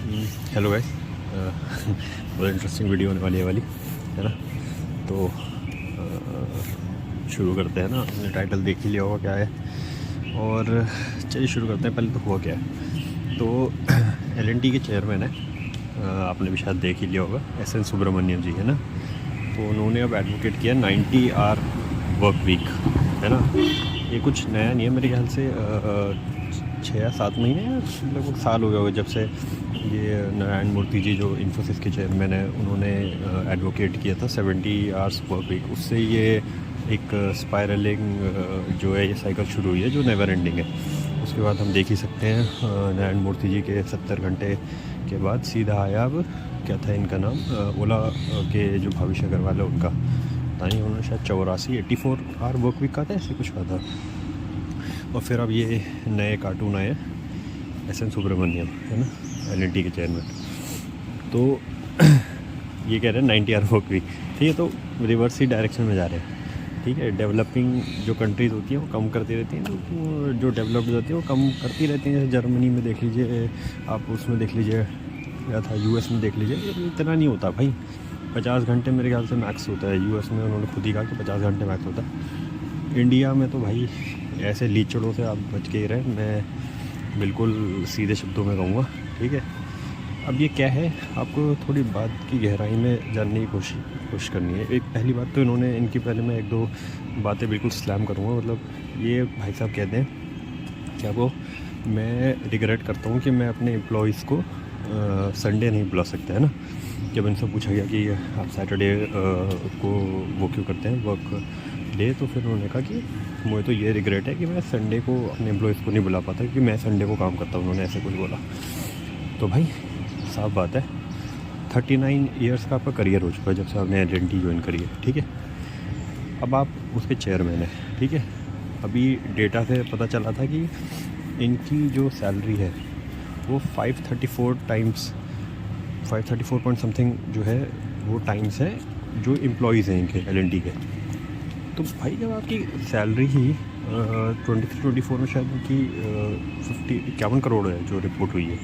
Hello guys, बहुत interesting video होने वाली है ना। तो शुरू करते हैं ना। आपने टाइटल देख ही लिया होगा क्या है, और चलिए शुरू करते हैं। पहले तो हुआ क्या है। तो एल&टी के चेयरमैन है, आपने भी शायद देख ही लिया होगा, एस.एन. सुब्रमण्यम जी है ना। तो उन्होंने अब एडवोकेट किया 90 आवर वर्क वीक, है ना। ये कुछ नया नहीं है, मेरे ख्याल से 6 या 7 महीने या लगभग साल हो गया होगा जब से ये नारायण मूर्ति जी जो इन्फोसिस के चेयरमैन है, उन्होंने एडवोकेट किया था 70 आवर्स वर्क वीक। उससे ये एक स्पायरलिंग जो है ये साइकिल शुरू हुई है जो नेवर एंडिंग है। उसके बाद हम देख ही सकते हैं नारायण मूर्ति जी के 70 घंटे के बाद सीधा आया, अब क्या था इनका नाम, ओला के जो भविष्य अग्रवाल है उनका, पता नहीं उन्होंने शायद 84 आवर वर्क वीक का था, ऐसे कुछ का था। और फिर अब ये नए कार्टून आए एस.एन. सुब्रमण्यम, है ना, एल&टी के चेयरमैन। तो ये कह रहे हैं 90 आवर वर्क वीक, ठीक है। तो रिवर्स ही डायरेक्शन में जा रहे हैं, ठीक है। डेवलपिंग जो कंट्रीज़ होती हैं वो कम करती रहती हैं, तो जो डेवलप्ड होती है वो कम करती रहती हैं। जैसे जर्मनी में देख लीजिए आप, उसमें देख लीजिए क्या था, यूएस में देख लीजिए, इतना नहीं होता भाई। 50 घंटे मेरे ख्याल से मैक्स होता है यूएस में, उन्होंने खुद ही कहा कि 50 घंटे मैक्स होता है। इंडिया में तो भाई ऐसे लीचड़ों से आप बच के ही रहे, मैं बिल्कुल सीधे शब्दों में कहूँगा, ठीक है। अब ये क्या है, आपको थोड़ी बात की गहराई में जानने की कोशिश करनी है। एक पहली बात तो इन्होंने, इनकी पहले मैं 1-2 बातें बिल्कुल स्लैम करूँगा। मतलब ये भाई साहब कहते हैं क्या, वो मैं रिग्रेट करता हूँ कि मैं अपने एम्प्लॉयज़ को संडे नहीं बुला सकते, है ना। जब इनसे पूछा गया कि आप सैटरडे को वो क्यों करते हैं वर्क डे, तो फिर उन्होंने कहा कि मुझे तो ये रिग्रेट है कि मैं संडे को अपने एम्प्लॉयज़ को नहीं बुला पाता क्योंकि मैं संडे को काम करता हूँ, उन्होंने ऐसे कुछ बोला। तो भाई साफ बात है, 39 ईयर्स का आपका करियर हो चुका है जब से आपने एल&टी ज्वाइन करी है, ठीक है। अब आप उसके चेयरमैन हैं, ठीक है। अभी डेटा से पता चला था कि इनकी जो सैलरी है वो 534 पॉइंट समथिंग जो है वो टाइम्स है जो एम्प्लॉयज़ हैं इनके एल&टी के। तो भाई जब आपकी सैलरी ही 23-24 में शायद इनकी 51 करोड़ है जो रिपोर्ट हुई है,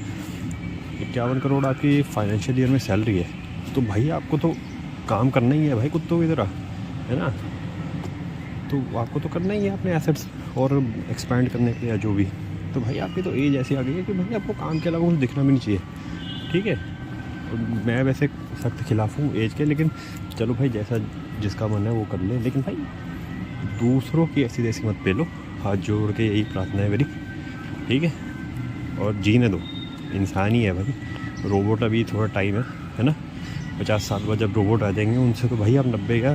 51 करोड़ आपकी फाइनेंशियल ईयर में सैलरी है, तो भाई आपको तो काम करना ही है भाई कुत्तों की तरह, है ना। तो आपको तो करना ही है अपने एसेट्स और एक्सपैंड करने के या जो भी। तो भाई आपकी तो एज ऐसी आ गई है कि भाई आपको काम के अलावा कुछ दिखना भी नहीं चाहिए, ठीक है। मैं वैसे सख्त खिलाफ हूँ एज के, लेकिन चलो भाई जैसा जिसका मन है वो कर ले, लेकिन भाई दूसरों की ऐसी तैसी मत पेलो। हाथ जोड़ के यही प्रार्थना है मेरी, ठीक है। और जीने दो, इंसान ही है भाई, रोबोट अभी थोड़ा टाइम है ना। 50 साल बाद जब रोबोट आ जाएंगे उनसे तो भाई आप 90 का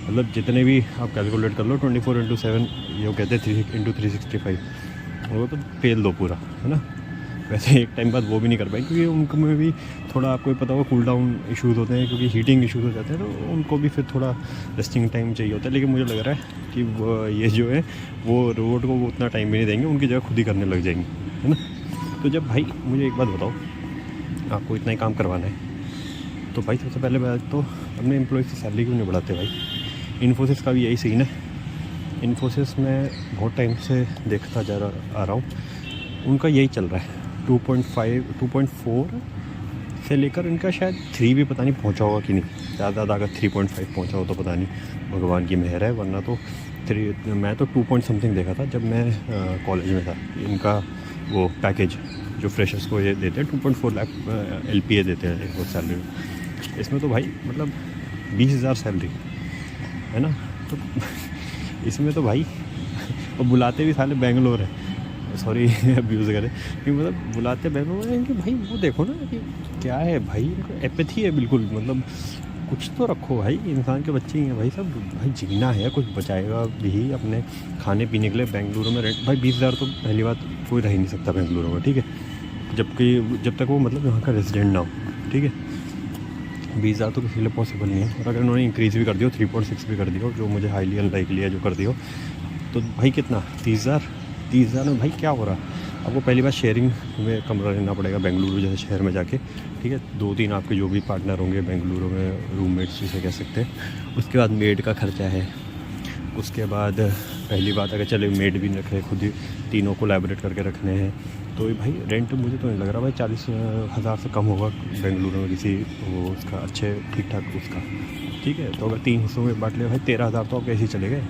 मतलब जितने भी आप कैलकुलेट कर लो, 24/7 ये कहते हैं 3x365, वो तो फेल दो पूरा, है ना। वैसे एक टाइम बाद वो भी नहीं कर पाए क्योंकि उनको में भी थोड़ा आपको पता होगा कूल डाउन इशूज़ होते हैं, क्योंकि हीटिंग इशूज़ हो जाते हैं, तो उनको भी फिर थोड़ा रेस्टिंग टाइम चाहिए होता है। लेकिन मुझे लग रहा है कि ये जो है वो रोबोट को वो उतना टाइम भी नहीं देंगे, उनकी जगह खुद ही करने लग जाएंगे, है ना। तो जब भाई मुझे एक बात बताओ, आपको इतना ही काम करवाना है तो भाई सबसे पहले बात तो अपने एम्प्लॉयज़ की सैलरी क्यों नहीं बढ़ाते भाई। इन्फोसिस का भी यही सीन है। इन्फोसिस में बहुत टाइम से देखता आ रहा हूँ, उनका यही चल रहा है। 2.4 से लेकर इनका शायद 3 भी पता नहीं पहुंचा होगा कि नहीं। ज़्यादा अगर 3.5 पहुंचा हो तो पता नहीं, भगवान की मेहर है, वरना तो 3, मैं तो 2 पॉइंट समथिंग देखा था जब मैं कॉलेज में था। इनका वो पैकेज जो फ्रेशर्स को ये देते हैं 2.4 लाख LPA देते हैं एक सैलरी। इसमें तो भाई मतलब 20,000 सैलरी, है ना। तो इसमें तो भाई और बुलाते भी साले बेंगलोर है, सॉरी अब्यूज़ करें कि मतलब बुलाते बेंगलोर हैं कि भाई वो देखो ना कि क्या है भाई, इनको एपैथी है बिल्कुल। मतलब कुछ तो रखो भाई, इंसान के बच्चे ही हैं भाई सब, भाई जीना है, कुछ बचाएगा भी अपने खाने पीने के लिए। बेंगलुरु में रेंट भाई 20,000 तो पहली बात कोई रह ही नहीं सकता बेंगलुरु में, ठीक है, जब तक वो मतलब यहाँ का रेजिडेंट ना हो, ठीक है। 20,000 तो किसी लिए पॉसिबल नहीं है। और अगर उन्होंने इंक्रीज़ भी कर दिया 3.6 भी कर दिया, जो मुझे हाईली अनलाइकली है जो कर दिया, तो भाई कितना 30,000 में भाई क्या हो रहा। आपको पहली बार शेयरिंग में कमरा लेना पड़ेगा बेंगलुरु जैसे शहर में जाके, ठीक है। 2-3 आपके जो भी पार्टनर होंगे बेंगलुरु में, रूममेट्स जिसे कह सकते हैं। उसके बाद मेड का खर्चा है, उसके बाद पहली बात अगर चले मेड भी रखे खुद ही तीनों कोलैबोरेट करके रखने हैं। तो भाई रेंट मुझे तो नहीं लग रहा भाई 40,000 से कम होगा बेंगलुरु में किसी वो उसका अच्छे ठीक ठाक उसका। ठीक है, तो अगर 3 हिस्सों में बांट लिया भाई 13,000 तो आपके ऐसे ही चले गए।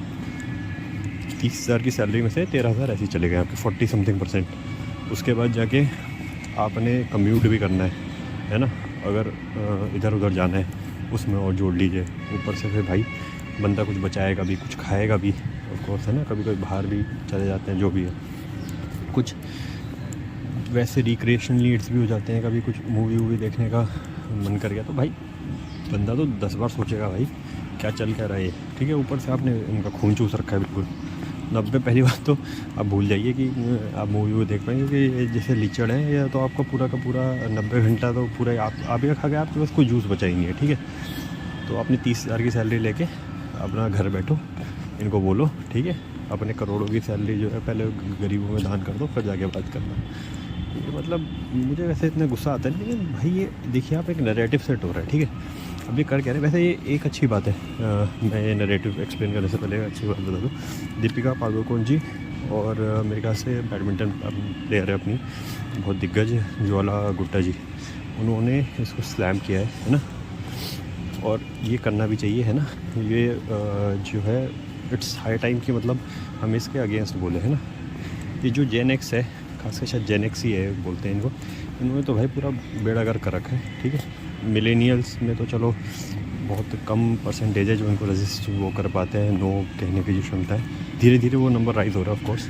30,000 की सैलरी में से 13,000 ऐसे ही चले गए आपके 40 समथिंग %। उसके बाद जाके आपने कम्यूट भी करना है ना, अगर इधर उधर जाना है उसमें और जोड़ लीजिए। ऊपर से फिर भाई बंदा कुछ बचाएगा भी, कुछ खाएगा भी ऑफ कोर्स, है ना। कभी कभी बाहर भी चले जाते हैं, जो भी है कुछ वैसे रिक्रिएशन नीड्स भी हो जाते हैं। कभी कुछ मूवी वूवी देखने का मन कर गया तो भाई बंदा तो 10 बार सोचेगा भाई क्या चल क्या रहा है। ठीक है, ऊपर से आपने उनका खून चूस रखा है बिल्कुल 90। पहली बात तो आप भूल जाइए कि आप मूवी वो देख पाएंगे कि जैसे लीचड़ है, या तो आपका पूरा का पूरा 90 घंटा तो पूरा आप ही खा गए, आपके पास कोई जूस बचा ही नहीं है। ठीक है, तो आपने 30,000 की सैलरी लेके अपना घर बैठो, इनको बोलो ठीक है अपने करोड़ों की सैलरी जो है पहले गरीबों में दान कर दो, फिर जाके बात करना। ये मतलब मुझे वैसे इतना गुस्सा आता है, लेकिन भाई ये देखिए आप एक नैरेटिव सेट हो रहा है। ठीक है, अब ये कर कह रहे हैं, वैसे ये एक अच्छी बात है। मैं ये नैरेटिव एक्सप्लेन करने से पहले अच्छी बात बता दूँ, दीपिका पादुकोण जी और मेरे ख्याल से बैडमिंटन प्लेयर है अपनी बहुत दिग्गज ज्वाला गुट्टा जी, उन्होंने इसको स्लैम किया है ना। और ये करना भी चाहिए, है ना। ये जो है इट्स हाई टाइम की, मतलब हम इसके अगेंस्ट बोले, है ना। ये जो जेन एक्स है, खासकर शायद जेन एक्स ही है बोलते हैं इनको, इन्होंने तो भाई पूरा बेड़ा गर्क कर रखा है। ठीक है, मिलेनियल्स में तो चलो बहुत कम परसेंटेज है जो इनको रजिस्ट वो कर पाते हैं, नो कहने की जो क्षमता है। धीरे धीरे वो नंबर राइज हो रहा है ऑफकोर्स,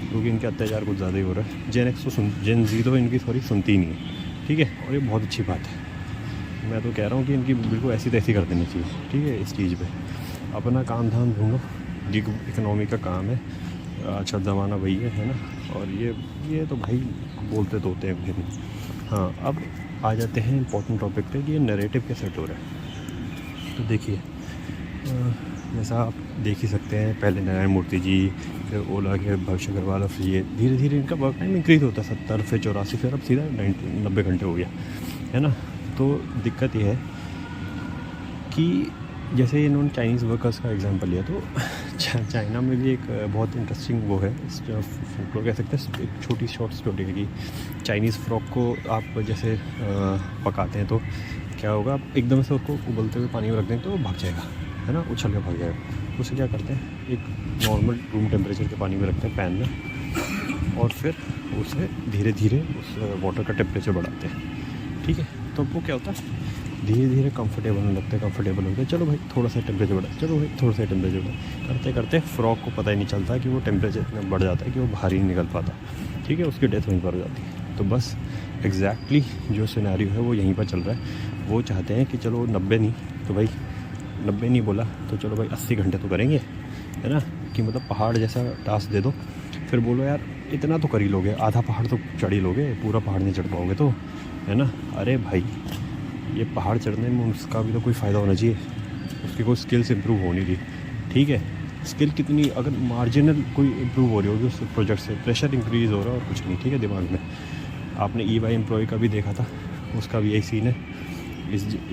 क्योंकि इनके अत्याचार कुछ ज़्यादा ही हो रहा है। जेन एक्स तो जेन जी तो इनकी सुनती ही नहीं है। ठीक है, और ये बहुत अच्छी बात है। मैं तो कह रहा हूँ कि इनकी बिल्कुल ऐसी तैसी कर देनी चाहिए। ठीक है, इस चीज़ पे अपना काम धाम ढूंढो, गिग इकनॉमी का काम है, अच्छा ज़माना वही है ना। और ये तो भाई बोलते तो होते हैं मुझे नहीं। हाँ, अब आ जाते हैं इंपॉर्टेंट टॉपिक पे कि ये नैरेटिव कैसे सेट हो रहा है। तो देखिए जैसा आप देख ही सकते हैं, पहले नारायण मूर्ति जी, फिर ओला के भविष्य अग्रवाल, और फिर ये धीरे धीरे इनका वर्क टाइम इंक्रीज़ होता है 70 फिर 84 फिर अब सीधा 90 घंटे हो गया, है ना। तो दिक्कत ये है कि जैसे इन्होंने चाइनीज़ वर्कर्स का एग्जांपल लिया, तो चाइना में भी एक बहुत इंटरेस्टिंग वो है, फोटो कह सकते हैं, एक छोटी शॉर्ट स्टोरी है कि चाइनीज़ फ्रॉक को आप जैसे पकाते हैं तो क्या होगा, आप एकदम से उसको उबलते हुए पानी में रख दें तो वो भाग जाएगा, है ना, उछल के भाग जाएगा। उसे क्या करते हैं, एक नॉर्मल रूम टेम्परेचर के पानी में रखते हैं पैन में, और फिर उसे धीरे धीरे उस वाटर का टेम्परेचर बढ़ाते हैं। ठीक है, तो वो क्या होता है, धीरे धीरे कंफर्टेबल होने लगता है, कंफर्टेबल हो गया, चलो भाई थोड़ा सा टेम्परेचर बढ़ा, चलो भाई थोड़ा सा टेम्परेचर बढ़ा, करते करते फ्रॉक को पता ही नहीं चलता कि वो टेम्परेचर इतना बढ़ जाता है कि वो बाहर ही नहीं निकल पाता। ठीक है, उसकी डेथ वहीं पर हो जाती है। तो बस एग्जैक्टली जो सिनेरियो है वो यहीं पर चल रहा है। वो चाहते हैं कि चलो 90 नहीं तो भाई 90 नहीं बोला तो चलो भाई 80 घंटे तो करेंगे, है ना। कि मतलब पहाड़ जैसा टास्क दे दो, फिर बोलो यार इतना तो कर ही लोगे, आधा पहाड़ तो चढ़ ही लोगे, पूरा पहाड़ नहीं चढ़ पाओगे तो, है ना। अरे भाई ये पहाड़ चढ़ने में उसका भी तो कोई फ़ायदा होना चाहिए, उसकी कोई स्किल्स इंप्रूव होनी थी। ठीक है, स्किल कितनी अगर मार्जिनल कोई इंप्रूव हो रही होगी उस प्रोजेक्ट से, प्रेशर इंक्रीज़ हो रहा है और कुछ नहीं। ठीक है, दिमाग में आपने EY एम्प्लॉय का भी देखा था, उसका भी यही सीन है।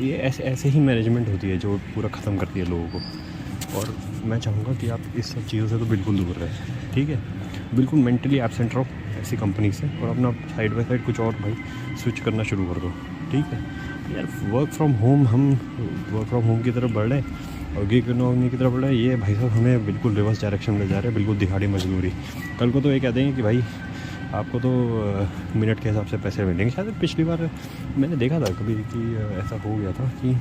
ये ऐसे ही मैनेजमेंट होती है जो पूरा ख़त्म करती है लोगों को। और मैं चाहूँगा कि आप इस सब चीज़ों से तो बिल्कुल दूर रहें। ठीक है, बिल्कुल मेंटली एब्सेंट रहो ऐसी कंपनी से, और अपना साइड बाई साइड कुछ और भाई स्विच करना शुरू कर दो। ठीक है यार, वर्क फ्रॉम होम की तरफ बढ़ रहे हैं और गिग इकोनॉमी की तरफ बढ़ रहे हैं, ये भाई साहब हमें बिल्कुल रिवर्स डायरेक्शन में जा रहे हैं, बिल्कुल दिहाड़ी मजदूरी। कल को तो ये कह देंगे कि भाई आपको तो मिनट के हिसाब से पैसे मिलेंगे। शायद पिछली बार मैंने देखा था कभी कि ऐसा हो गया था कि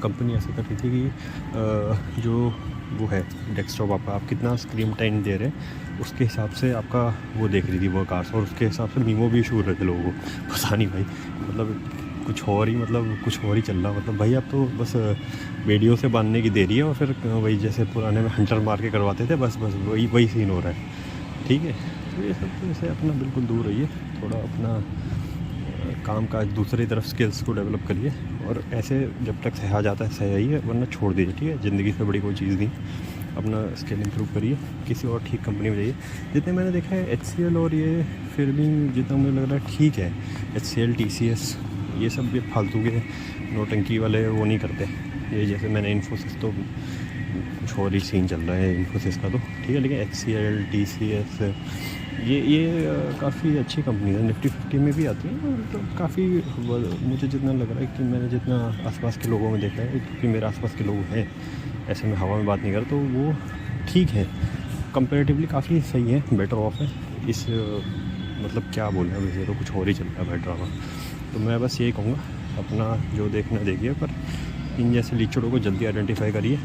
कंपनी ऐसे कर रही थी कि जो वो है डेस्कटॉप आपका, आप कितना स्क्रीन टाइम दे रहे हैं उसके हिसाब से आपका वो देख रही थी वर्क आवर्स, और उसके हिसाब से मीमो भी इशू हो रहे थे लोगों को। पता नहीं भाई, मतलब कुछ और ही चल रहा। मतलब भाई आप तो बस वीडियो से बांधने की देरी है, और फिर वही जैसे पुराने में हंटर मार के करवाते थे, बस वही सीन हो रहा है। ठीक है, तो ये सब से अपना बिल्कुल दूर रहिए, थोड़ा अपना काम काज दूसरी तरफ स्किल्स को डेवलप करिए, और ऐसे जब तक सहा जाता है सही, वरना छोड़ दीजिए। ठीक है, ज़िंदगी से बड़ी कोई चीज़ नहीं, अपना स्किल इंप्रूव करिए, किसी और ठीक कंपनी में जाइए। जितने मैंने देखा है HCL और ये फिर भी जितना मुझे लग रहा है ठीक है, HCL TCS ये सब भी फालतू के नोटंकी वाले वो नहीं करते। ये जैसे मैंने इन्फोसिस तो कुछ और ही सीन चल रहा है इन्फोसिस का तो ठीक है। लेकिन HCL TCS ये काफ़ी अच्छी कंपनी है, निफ्टी 50 में भी आती है। और तो काफ़ी मुझे जितना लग रहा है कि मैंने जितना आसपास के लोगों में देखा है, क्योंकि मेरे आसपास के लोग हैं, ऐसे में हवा में बात नहीं कर, तो वो ठीक है, कंपेरेटिवली काफ़ी सही है, बेटर ऑफ है। इस मतलब क्या बोलें, अब इसे तो कुछ और ही चल रहा है भाई ड्रामा। तो मैं बस यही कहूँगा, अपना जो देखना देखिए, पर इन जैसे लीचड़ों को जल्दी आइडेंटिफाई करिए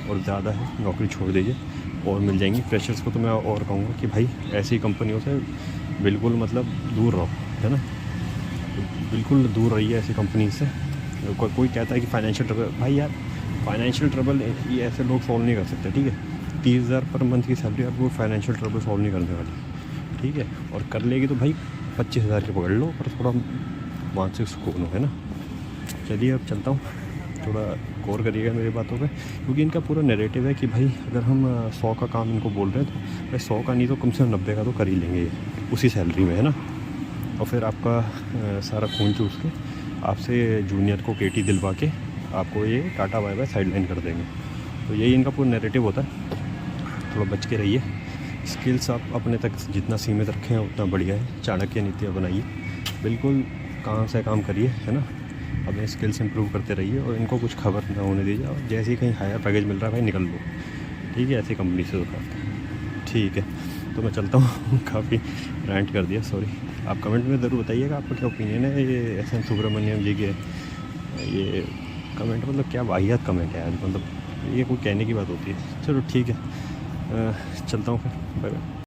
और ज़्यादा है नौकरी छोड़ दीजिए और मिल जाएंगी। फ्रेशर्स को तो मैं और कहूँगा कि भाई ऐसी कंपनियों से बिल्कुल मतलब दूर रहो, है ना, बिल्कुल दूर रहिए ऐसी कंपनी से। कोई कहता है कि फाइनेंशियल ट्रबल, भाई यार फाइनेंशियल ट्रबल ये ऐसे लोग सॉल्व नहीं कर सकते, ठीक है। 30,000 पर मंथ की सैलरी आपको फाइनेंशियल ट्रबल सॉल्व नहीं करने वाली, ठीक है। और कर लेगी तो भाई 25,000 के पकड़ लो, पर थोड़ा मानसिक सुकून हो, है ना। चलिए अब चलता हूँ, थोड़ा गौर करिएगा मेरी बातों पे, क्योंकि इनका पूरा नैरेटिव है कि भाई अगर हम 100 का काम इनको बोल रहे हैं तो भाई 100 का नहीं तो कम से कम 90 का तो कर ही लेंगे ये, उसी सैलरी में, है ना। और फिर आपका सारा खून चूस के आपसे जूनियर को केटी दिलवा के आपको ये टाटा बाय बाय साइडलाइन कर देंगे। तो यही इनका पूरा नैरेटिव होता है। थोड़ा बच के रहिए। स्किल्स आप अपने तक जितना सीमित रखें उतना बढ़िया है। चाणक्य नीतियाँ बनाइए, बिल्कुल काम से काम करिए, है ना। अपने स्किल्स इंप्रूव करते रहिए और इनको कुछ खबर ना होने दीजिए। और जैसे ही कहीं हायर पैकेज मिल रहा है भाई निकल लो, ठीक है, ऐसी कंपनी से तो ठीक है। तो मैं चलता हूँ काफ़ी रैंट कर दिया, सॉरी। आप कमेंट में ज़रूर बताइएगा आपका क्या ओपिनियन है ये SN सुब्रमण्यम जी के ये कमेंट, मतलब क्या वाहियात कमेंट है यार, मतलब ये कोई कहने की बात होती है। चलो ठीक है, चलता हूँ फिर, बाय बाय।